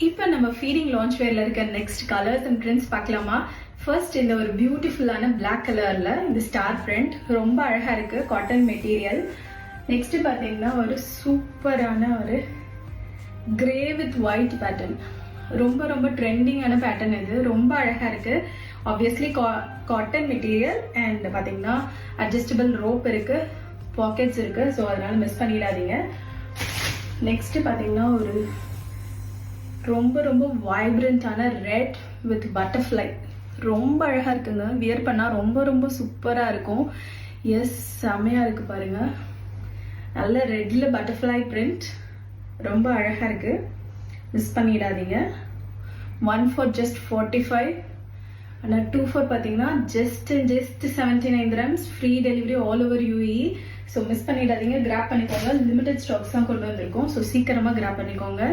இப்போ நம்ம feeding launch வேர்ல இருக்க நெக்ஸ்ட் கலர்ஸ் அண்ட் பிரிண்ட்ஸ் பார்க்கலாமா? ஃபர்ஸ்ட் இந்த ஒரு பியூட்டிஃபுல்லான பிளாக் கலர்ல இந்த ஸ்டார் பிரிண்ட் ரொம்ப அழகா இருக்கு, காட்டன் மெட்டீரியல். நெக்ஸ்ட் பார்த்தீங்கன்னா ஒரு சூப்பரான ஒரு கிரே வித் ஒயிட் பேட்டர்ன். ரொம்ப ரொம்ப ட்ரெண்டிங்கான பேட்டர்ன், இது ரொம்ப அழகா இருக்கு. ஆப்வியஸ்லி காட்டன் மெட்டீரியல் அண்ட் பார்த்தீங்கன்னா அட்ஜஸ்டபிள் ரோப் இருக்கு, பாக்கெட்ஸ் இருக்கு, ஸோ அதனால மிஸ் பண்ணிடாதீங்க. நெக்ஸ்ட் பார்த்தீங்கன்னா ஒரு ரொம்ப ரொம்ப வைப்ரண்டான ரெட் வித் பட்டர்ஃப்ளை, ரொம்ப அழகா இருக்குங்க. வியர் பண்ணா ரொம்ப ரொம்ப சூப்பரா இருக்கும். எஸ், செமையா இருக்கு பாருங்க. நல்ல ரெட்ல பட்டர்ஃப்ளை பிரிண்ட், ரொம்ப அழகா இருக்கு, மிஸ் பண்ணிடாதீங்க. 1 for just 45 and 2 for பார்த்தீங்கன்னா just 79 dirhams, free delivery all over UAE. So miss பண்ணிடாதீங்க, கிராப் பண்ணிக்கோங்க. லிமிடெட் ஸ்டாக்ஸ் தான் கொண்டு வந்திருக்கோம், ஸோ சீக்கிரமா கிராப் பண்ணிக்கோங்க.